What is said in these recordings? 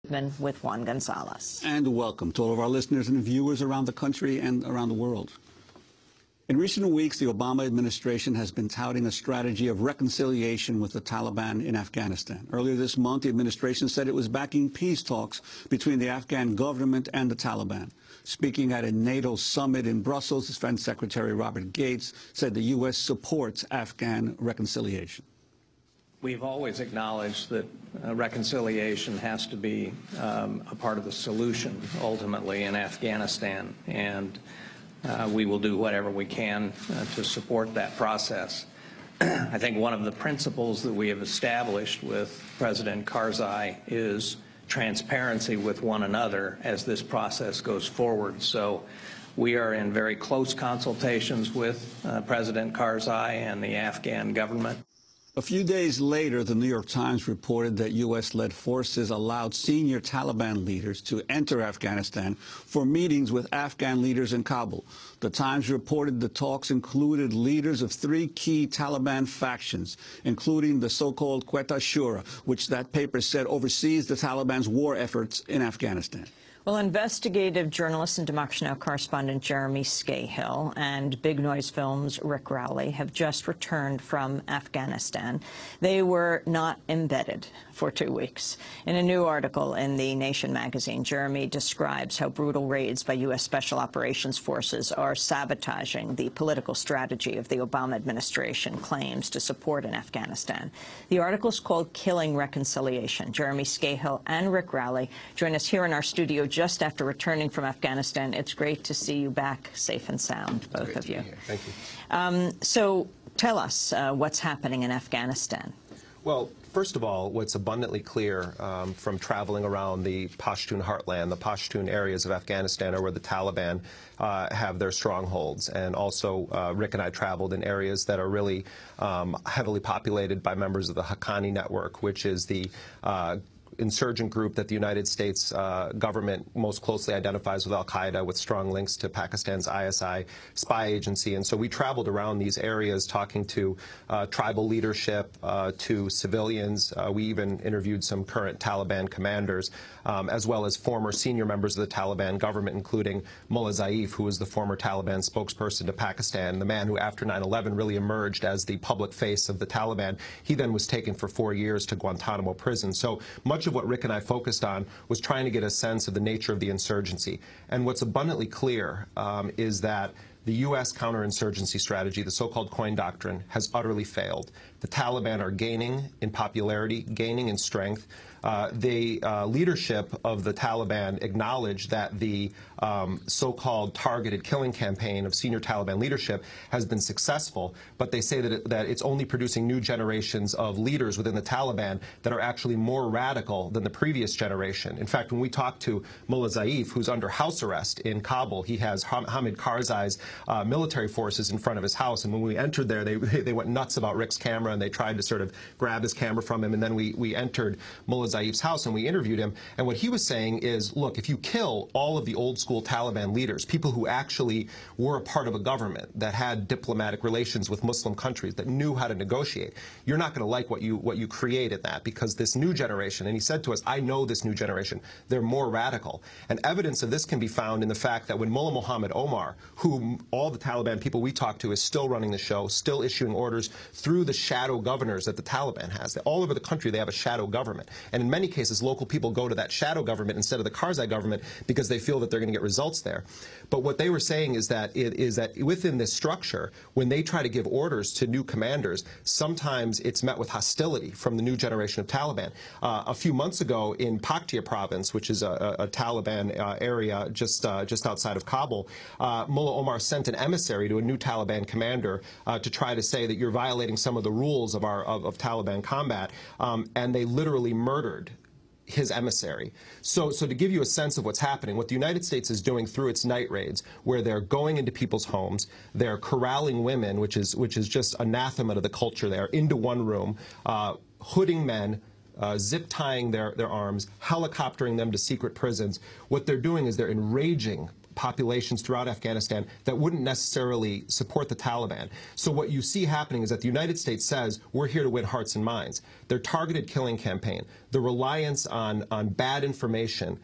With Juan Gonzalez. And welcome to all of our listeners and viewers around the country and around the world. In recent weeks, the Obama administration has been touting a strategy of reconciliation with the Taliban in Afghanistan. Earlier this month, the administration said it was backing peace talks between the Afghan government and the Taliban. Speaking at a NATO summit in Brussels, Defense Secretary Robert Gates said the U.S. supports Afghan reconciliation. We've always acknowledged that reconciliation has to be a part of the solution, ultimately, in Afghanistan, and we will do whatever we can to support that process. I think one of the principles that we have established with President Karzai is transparency with one another as this process goes forward. So we are in very close consultations with President Karzai and the Afghan government. A few days later, the New York Times reported that U.S.-led forces allowed senior Taliban leaders to enter Afghanistan for meetings with Afghan leaders in Kabul. The Times reported the talks included leaders of three key Taliban factions, including the so-called Quetta Shura, which that paper said oversees the Taliban's war efforts in Afghanistan. Well, investigative journalist and Democracy Now! Correspondent Jeremy Scahill and Big Noise Films' Rick Rowley have just returned from Afghanistan. They were not embedded for 2 weeks. In a new article in The Nation magazine, Jeremy describes how brutal raids by U.S. Special Operations Forces are sabotaging the political strategy of the Obama administration claims to support in Afghanistan. The article is called Killing Reconciliation. Jeremy Scahill and Rick Rowley join us here in our studio just after returning from Afghanistan. It's great to see you back safe and sound, both of you. Thank you. So tell us what's happening in Afghanistan. Well, first of all, what's abundantly clear from traveling around the Pashtun heartland, the Pashtun areas of Afghanistan are where the Taliban have their strongholds. And also, Rick and I traveled in areas that are really heavily populated by members of the Haqqani network, which is the insurgent group that the United States government most closely identifies with al-Qaeda, with strong links to Pakistan's ISI spy agency. And so we traveled around these areas talking to tribal leadership, to civilians. We even interviewed some current Taliban commanders, as well as former senior members of the Taliban government, including Mullah Zaif, who was the former Taliban spokesperson to Pakistan, the man who after 9/11 really emerged as the public face of the Taliban. He then was taken for 4 years to Guantanamo prison. So much of what Rick and I focused on was trying to get a sense of the nature of the insurgency. And what's abundantly clear is that the U.S. counterinsurgency strategy, the so-called Coin Doctrine, has utterly failed. The Taliban are gaining in popularity, gaining in strength. The leadership of the Taliban acknowledged that the so-called targeted killing campaign of senior Taliban leadership has been successful, but they say that it's only producing new generations of leaders within the Taliban that are actually more radical than the previous generation. In fact, when we talked to Mullah Zaif, who's under house arrest in Kabul, he has Hamid Karzai's military forces in front of his house, and when we entered there, they went nuts about Rick's camera, and they tried to sort of grab his camera from him, and then we entered Mullah Zaif's house and we interviewed him, and what he was saying is, look, if you kill all of the old school Taliban leaders, people who actually were a part of a government that had diplomatic relations with Muslim countries, that knew how to negotiate, you're not going to like what you create in that, because this new generation, and he said to us, I know this new generation, they're more radical. And evidence of this can be found in the fact that when Mullah Muhammad Omar, who all the Taliban people we talked to is still running the show, still issuing orders through the shadow governors that the Taliban has. All over the country they have a shadow government. And in many cases, local people go to that shadow government instead of the Karzai government because they feel that they're going to get results there. But what they were saying is that within this structure, when they try to give orders to new commanders, sometimes it's met with hostility from the new generation of Taliban. A few months ago in Paktia province, which is a Taliban area just outside of Kabul, Mullah Omar sent an emissary to a new Taliban commander to try to say that you're violating some of the rules of Taliban combat, and they literally murdered his emissary. So to give you a sense of what's happening, what the United States is doing through its night raids, where they're going into people's homes, they're corralling women, which is just anathema to the culture there, into one room, hooding men, zip-tying their arms, helicoptering them to secret prisons. What they're doing is they're enraging populations throughout Afghanistan that wouldn't necessarily support the Taliban. So what you see happening is that the United States says, we're here to win hearts and minds. Their targeted killing campaign, the reliance on bad information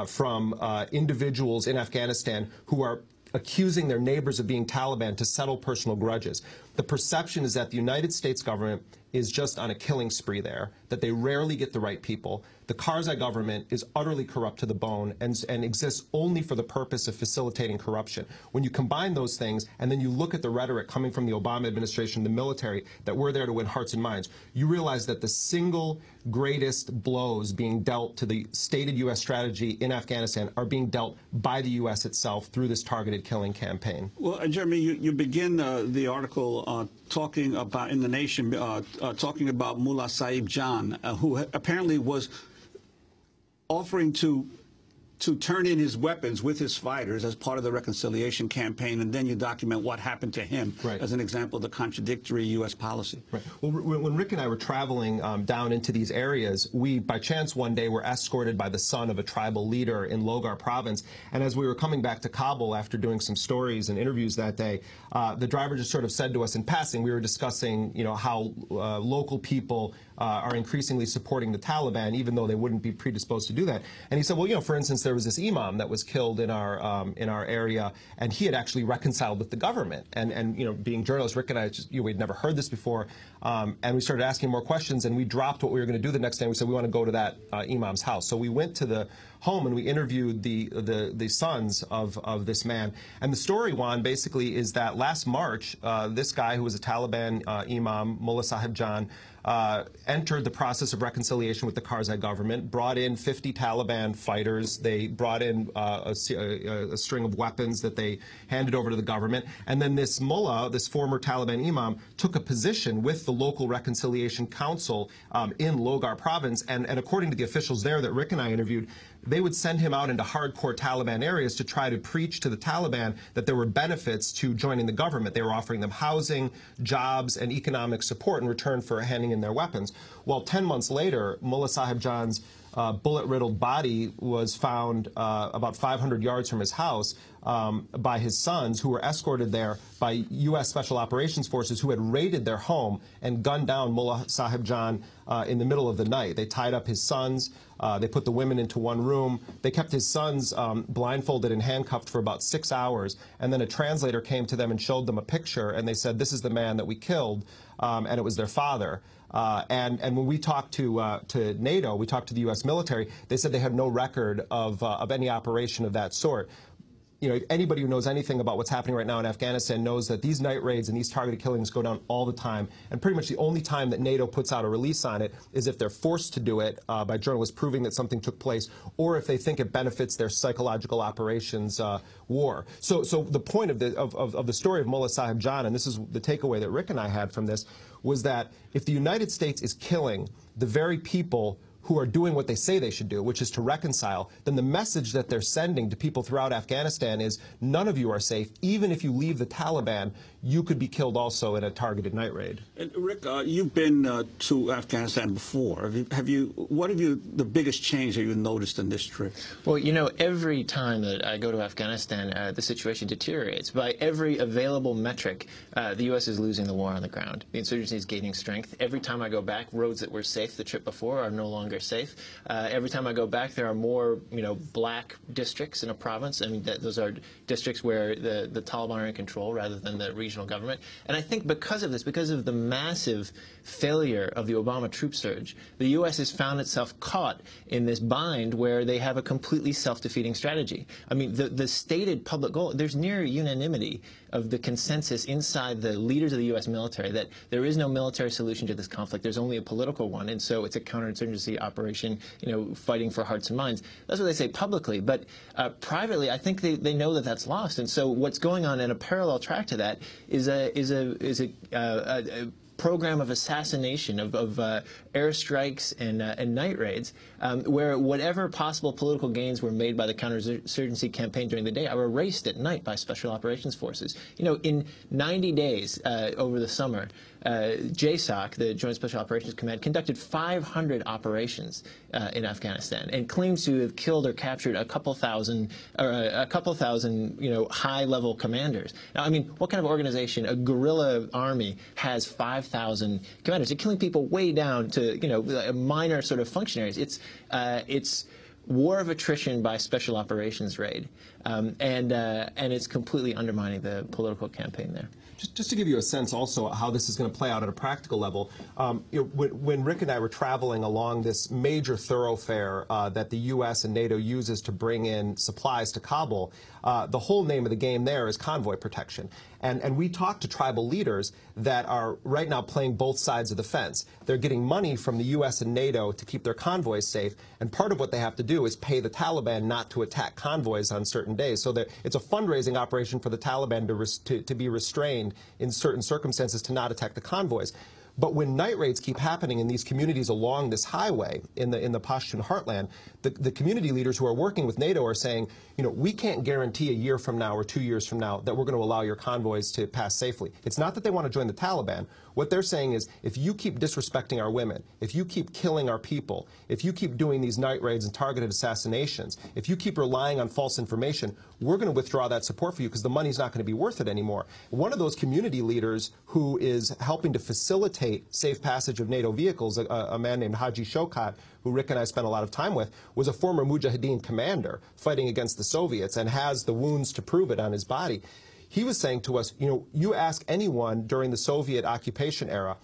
from individuals in Afghanistan who are accusing their neighbors of being Taliban to settle personal grudges. The perception is that the United States government is just on a killing spree there, that they rarely get the right people. The Karzai government is utterly corrupt to the bone and exists only for the purpose of facilitating corruption. When you combine those things and then you look at the rhetoric coming from the Obama administration, the military, that we're there to win hearts and minds, you realize that the single greatest blows being dealt to the stated U.S. strategy in Afghanistan are being dealt by the U.S. itself through this targeted killing campaign. Well, Jeremy, you begin the article talking about, in The Nation, talking about Mullah Saib Jan, who apparently was offering to turn in his weapons with his fighters as part of the reconciliation campaign, and then you document what happened to him as an example of the contradictory U.S. policy. Right. Well, when Rick and I were traveling down into these areas, we, by chance one day, were escorted by the son of a tribal leader in Logar province, and as we were coming back to Kabul after doing some stories and interviews that day, the driver just sort of said to us in passing, we were discussing, you know, how local people are increasingly supporting the Taliban, even though they wouldn't be predisposed to do that. And he said, well, you know, for instance, there was this imam that was killed in our area, and he had actually reconciled with the government. And you know, being journalists, Rick and I, just, you know, we'd never heard this before, and we started asking more questions, and we dropped what we were going to do the next day. We said we want to go to that imam's house. So we went to the home and we interviewed the sons of this man. And the story, Juan, basically is that last March, this guy who was a Taliban imam, Mullah Sahib Jan, entered the process of reconciliation with the Karzai government, brought in 50 Taliban fighters. They brought in a string of weapons that they handed over to the government. And then this mullah, this former Taliban imam, took a position with the local reconciliation council in Logar province. And according to the officials there that Rick and I interviewed, they would send him out into hardcore Taliban areas to try to preach to the Taliban that there were benefits to joining the government. They were offering them housing, jobs, and economic support in return for handing in their weapons. Well, 10 months later, Mullah Sahib Jan's bullet-riddled body was found about 500 yards from his house by his sons, who were escorted there by U.S. Special Operations Forces who had raided their home and gunned down Mullah Sahib Jan in the middle of the night. They tied up his sons. They put the women into one room. They kept his sons blindfolded and handcuffed for about 6 hours. And then a translator came to them and showed them a picture. And they said, this is the man that we killed. And it was their father. And when we talked to NATO, we talked to the U.S. military, they said they had no record of any operation of that sort. You know, anybody who knows anything about what's happening right now in Afghanistan knows that these night raids and these targeted killings go down all the time. And pretty much the only time that NATO puts out a release on it is if they're forced to do it by journalists proving that something took place, or if they think it benefits their psychological operations war. So the point of the story of Mullah Sahib Jan, and this is the takeaway that Rick and I had from this, was that if the United States is killing the very people who are doing what they say they should do, which is to reconcile, then the message that they're sending to people throughout Afghanistan is none of you are safe. Even if you leave the Taliban, you could be killed also in a targeted night raid. And Rick, you've been to Afghanistan before. What have the biggest change that you've noticed in this trip? Well, you know, every time that I go to Afghanistan, the situation deteriorates. By every available metric, the U.S. is losing the war on the ground. The insurgency is gaining strength. Every time I go back, roads that were safe the trip before are no longer safe. Every time I go back, there are more, you know, black districts in a province. I mean, those are districts where the Taliban are in control rather than the regional government. And I think because of this, because of the massive failure of the Obama troop surge, the U.S. has found itself caught in this bind where they have a completely self-defeating strategy. I mean, the stated public goal, there's near unanimity of the consensus inside the leaders of the U.S. military that there is no military solution to this conflict. There's only a political one, and so it's a counterinsurgency operation, you know, fighting for hearts and minds. That's what they say publicly, but privately, I think they know that that's lost. And so what's going on in a parallel track to that is a program of assassination, of airstrikes and night raids, where whatever possible political gains were made by the counterinsurgency campaign during the day are erased at night by special operations forces. You know, in 90 days over the summer, JSOC, the Joint Special Operations Command, conducted 500 operations in Afghanistan and claims to have killed or captured a couple thousand, you know, high-level commanders. Now, I mean, what kind of organization, a guerrilla army, has 5,000 commanders? They're killing people way down to, you know, minor sort of functionaries. It's war of attrition by special operations raid, and it's completely undermining the political campaign there. Just to give you a sense also how this is going to play out at a practical level, you know, when Rick and I were traveling along this major thoroughfare that the U.S. and NATO uses to bring in supplies to Kabul, the whole name of the game there is convoy protection. And we talked to tribal leaders that are right now playing both sides of the fence. They're getting money from the U.S. and NATO to keep their convoys safe, and part of what they have to do is pay the Taliban not to attack convoys on certain days. So it's a fundraising operation for the Taliban to be restrained in certain circumstances to not attack the convoys. But when night raids keep happening in these communities along this highway in the Pashtun heartland, the community leaders who are working with NATO are saying, you know, we can't guarantee a year from now or 2 years from now that we're going to allow your convoys to pass safely. It's not that they want to join the Taliban. What they're saying is, if you keep disrespecting our women, if you keep killing our people, if you keep doing these night raids and targeted assassinations, if you keep relying on false information, we're going to withdraw that support for you because the money's not going to be worth it anymore. One of those community leaders who is helping to facilitate safe passage of NATO vehicles, a man named Haji Shokat, who Rick and I spent a lot of time with, was a former Mujahideen commander fighting against the Soviets and has the wounds to prove it on his body. He was saying to us, you know, you ask anyone during the Soviet occupation era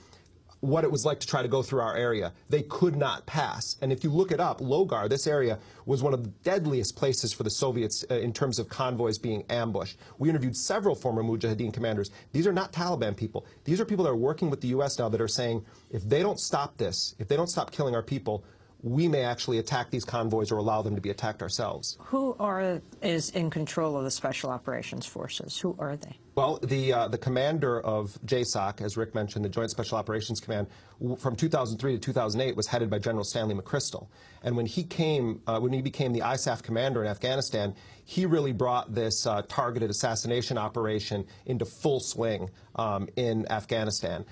what it was like to try to go through our area. They could not pass. And if you look it up, Logar, this area, was one of the deadliest places for the Soviets in terms of convoys being ambushed. We interviewed several former Mujahideen commanders. These are not Taliban people. These are people that are working with the U.S. now that are saying, if they don't stop this, if they don't stop killing our people, we may actually attack these convoys or allow them to be attacked ourselves. Who is in control of the Special Operations Forces? Who are they? Well, the commander of JSOC, as Rick mentioned, the Joint Special Operations Command, from 2003 to 2008 was headed by General Stanley McChrystal. And when he became the ISAF commander in Afghanistan, he really brought this targeted assassination operation into full swing in Afghanistan.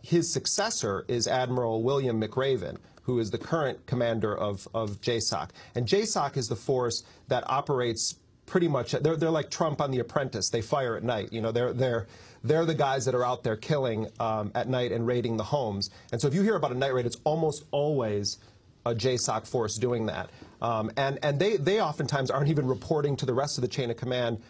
His successor is Admiral William McRaven, who is the current commander of JSOC. And JSOC is the force that operates pretty much, they're like Trump on The Apprentice. They fire at night. You know, they're the guys that are out there killing at night and raiding the homes. And so if you hear about a night raid, it's almost always a JSOC force doing that. And they oftentimes aren't even reporting to the rest of the chain of command,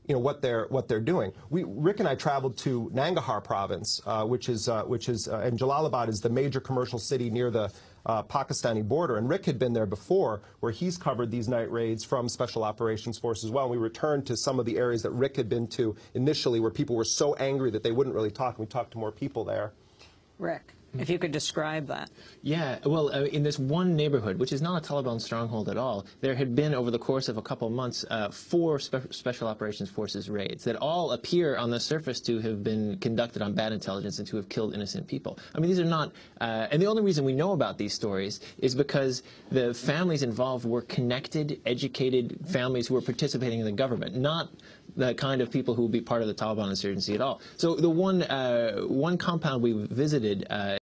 you know, what they're doing. Rick and I traveled to Nangarhar province, which is and Jalalabad is the major commercial city near the Pakistani border, and Rick had been there before, where he's covered these night raids from Special Operations Force as well. And we returned to some of the areas that Rick had been to initially, where people were so angry that they wouldn't really talk, and we talked to more people there. Rick, if you could describe that. Yeah, well, in this one neighborhood, which is not a Taliban stronghold at all, there had been, over the course of a couple of months, 4 Special Operations Forces raids that all appear on the surface to have been conducted on bad intelligence and to have killed innocent people. I mean, these are not, and the only reason we know about these stories is because the families involved were connected, educated families who were participating in the government, not the kind of people who would be part of the Taliban insurgency at all. So the one compound we visited